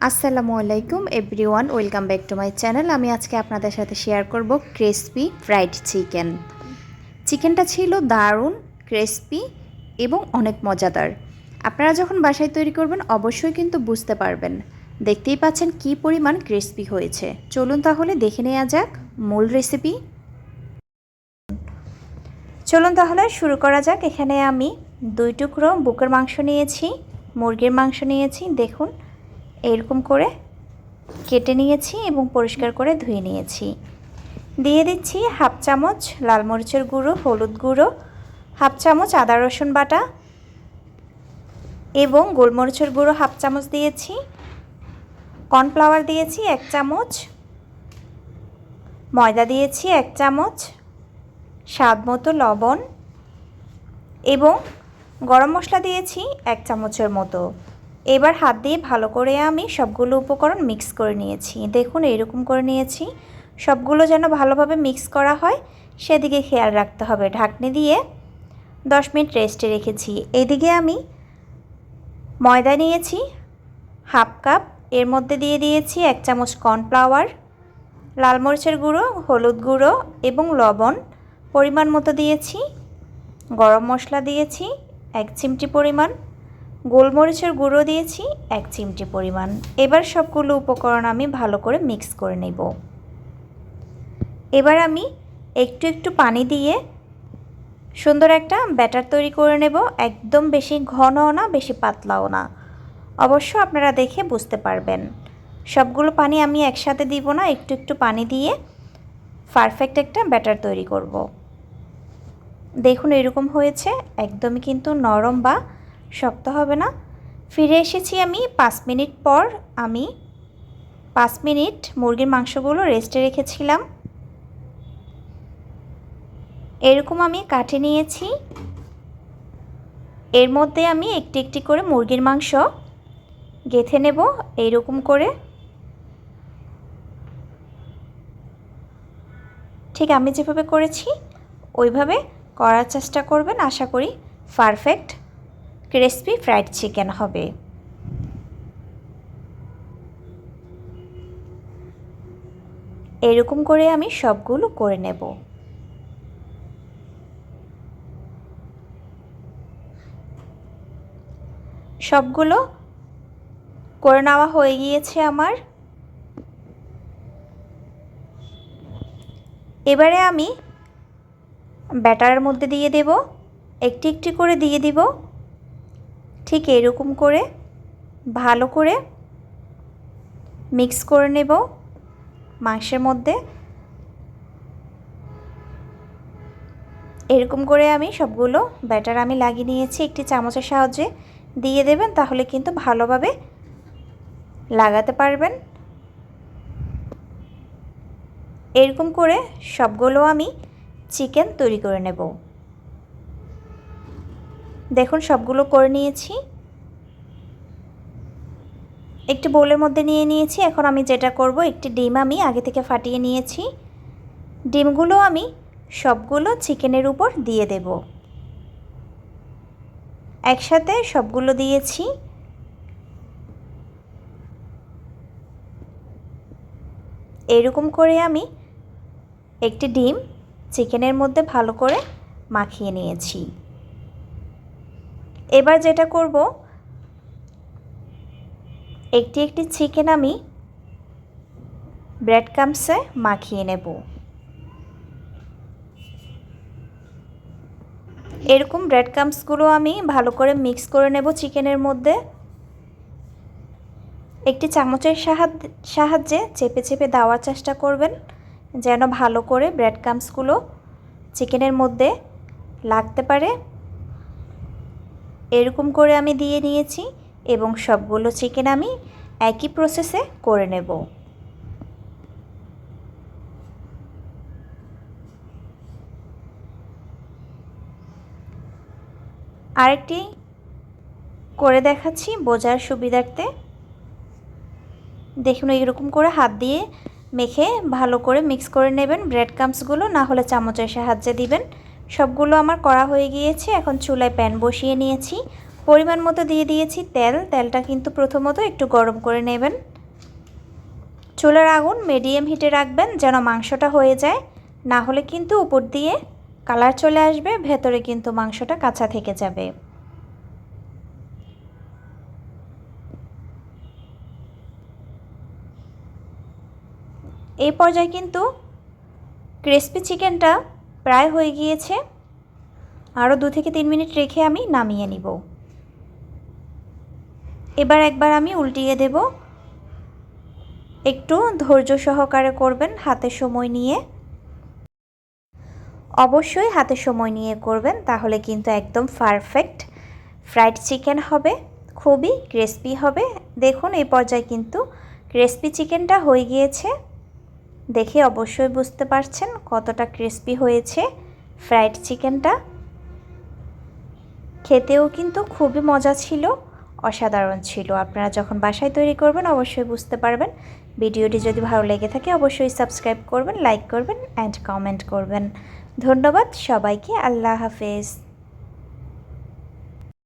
আসসালামু আলাইকুম everyone, welcome back to my channel. আমি আজকে আপনাদের সাথে শেয়ার করব ক্রিসপি ফ্রাইড চিকেন। চিকেনটা ছিল দারুণ ক্রিসপি এবং অনেক মজাদার। আপনারা যখন বাসায় তৈরি করবেন অবশ্যই কিন্তু বুঝতে পারবেন। দেখতেই পাচ্ছেন কি পরিমাণ ক্রিসপি হয়েছে। চলুন তাহলে দেখে নেওয়া যাক মূল রেসিপি। চলুন তাহলে শুরু করা যাক। এখানে আমি 2 টুকরো বুকের মাংস নিয়েছি, মুরগির মাংস নিয়েছি। দেখুন এরকম করে কেটে নিয়েছি এবং পরিষ্কার করে ধুয়ে নিয়েছি। দিয়ে দিচ্ছি হাফ চামচ লাল মরিচের গুঁড়ো, হলুদ গুঁড়ো, হাফ চামচ আদা রসুন বাটা এবং গোলমরিচের গুঁড়ো হাফ চামচ দিয়েছি। কর্নফ্লাওয়ার দিয়েছি 1 চামচ, ময়দা দিয়েছি 1 চামচ, স্বাদ মতো লবণ এবং গরম মশলা দিয়েছি 1 চামচের মতো। এবার হাত দিয়ে ভালো করে আমি সবগুলো উপকরণ মিক্স করে নিয়েছি। দেখুন এরকম করে নিয়েছি। সবগুলো যেন ভালোভাবে মিক্স করা হয় সেদিকে খেয়াল রাখতে হবে। ঢাকনি দিয়ে 10 মিনিট রেস্টে রেখেছি। এদিকে আমি ময়দা নিয়েছি হাফ কাপ, এর মধ্যে দিয়ে দিয়েছি 1 চামচ কর্নফ্লাওয়ার, লাল মরিচের গুঁড়ো, হলুদ গুঁড়ো এবং লবণ পরিমাণ মতো দিয়েছি। গরম মশলা দিয়েছি 1 চিমটি পরিমাণ, গোলমরিচের গুঁড়ো দিয়েছি 1 চিমটি পরিমাণ। এবার সবগুলো উপকরণ আমি ভালো করে মিক্স করে নেব। এবার আমি একটু একটু পানি দিয়ে সুন্দর একটা ব্যাটার তৈরি করে নেব। একদম বেশি ঘনও না, বেশি পাতলাও না। অবশ্য আপনারা দেখে বুঝতে পারবেন। সবগুলো পানি আমি একসাথে দিব না, একটু একটু পানি দিয়ে পারফেক্ট একটা ব্যাটার তৈরি করব। দেখুন এরকম হয়েছে, একদমই কিন্তু নরম বা শক্ত হবে না। ফিরে এসেছি আমি 5 মিনিট পর। আমি 5 মিনিট মুরগির মাংসগুলো রেস্টে রেখেছিলাম। এরকম আমি কাটে নিয়েছি। এর মধ্যে আমি একটি একটি করে মুরগির মাংস গেঁথে নেব। এইরকম করে ঠিক আমি যেভাবে করেছি ওইভাবে করার চেষ্টা করবেন। আশা করি পারফেক্ট ক্রিসপি ফ্রাইড চিকেন হবে। এরকম করে আমি সবগুলো করে নেব। সবগুলো করে নেওয়া হয়ে গিয়েছে আমার। এবারে আমি ব্যাটারের মধ্যে দিয়ে দেব, একটি একটি করে দিয়ে দিব। ঠিক এরকম করে ভালো করে মিক্স করে নেব মাংসের মধ্যে। এরকম করে আমি সবগুলো ব্যাটার আমি লাগিয়ে নিয়েছি। একটি চামচের সাহায্যে দিয়ে দেবেন, তাহলে কিন্তু ভালোভাবে লাগাতে পারবেন। এরকম করে সবগুলো আমি চিকেন তৈরি করে নেব। দেখুন সবগুলো করে নিয়েছি। একটি বোলের মধ্যে নিয়ে নিয়েছি। এখন আমি যেটা করব, একটি ডিম আমি আগে থেকে ফাটিয়ে নিয়েছি। ডিমগুলো আমি সবগুলো চিকেনের উপর দিয়ে দেব। একসাথে সবগুলো দিয়েছি। এরকম করে আমি একটি ডিম চিকেনের মধ্যে ভালো করে মাখিয়ে নিয়েছি। এবার যেটা করব, একটি একটি চিকেন আমি ব্রেড ক্রাম্বসে মাখিয়ে নেব। এরকম ব্রেড ক্রাম্বসগুলো আমি ভালো করে মিক্স করে নেব চিকেনের মধ্যে। একটি চামচের সাহায্যে চেপে চেপে দেওয়ার চেষ্টা করবেন, যেন ভালো করে ব্রেড ক্রাম্বসগুলো চিকেনের মধ্যে লাগতে পারে। এরকম করে আমি দিয়ে নিয়েছি এবং সবগুলো চিকেন আমি একই প্রসেসে করে নেব। আরেকটি করে দেখাচ্ছি বোঝার সুবিধার্থে। দেখুন এইরকম করে হাত দিয়ে মেখে ভালো করে মিক্স করে নেবেন ব্রেড ক্রাম্বসগুলো, না হলে চামচের সাহায্যে দিবেন। সবগুলো আমার করা হয়ে গিয়েছে। এখন চুলায় প্যান বসিয়ে নিয়েছি। পরিমাণ মতো দিয়ে দিয়েছি তেল। তেলটা কিন্তু প্রথমত একটু গরম করে নেবেন। চুলার আগুন মিডিয়াম হিটে রাখবেন যেন মাংসটা হয়ে যায়, না হলে কিন্তু উপর দিয়ে কালার চলে আসবে, ভেতরে কিন্তু মাংসটা কাঁচা থেকে যাবে। এই পর্যায়ে কিন্তু ক্রিসপি চিকেনটা প্রায় হয়ে গিয়েছে। আরও 2 থেকে 3 মিনিট রেখে আমি নামিয়ে নিব। এবার একবার আমি উল্টিয়ে দেব। একটু ধৈর্য সহকারে করবেন, হাতে সময় নিয়ে। অবশ্যই হাতে সময় নিয়ে করবেন, তাহলে কিন্তু একদম পারফেক্ট ফ্রাইড চিকেন হবে, খুবই ক্রিসপি হবে। দেখুন এই পর্যায়ে কিন্তু ক্রিসপি চিকেনটা হয়ে গিয়েছে। দেখে অবশ্যই বুঝতে পারছেন কতটা ক্রিসপি হয়েছে ফ্রাইড চিকেনটা। খেতেও কিন্তু খুবই মজা ছিল, অসাধারণ ছিল। আপনারা যখন বাসায় তৈরি করবেন অবশ্যই বুঝতে পারবেন। ভিডিওটি যদি ভালো লেগে থাকে অবশ্যই সাবস্ক্রাইব করবেন, লাইক করবেন অ্যান্ড কমেন্ট করবেন। ধন্যবাদ সবাইকে। আল্লাহ হাফেজ।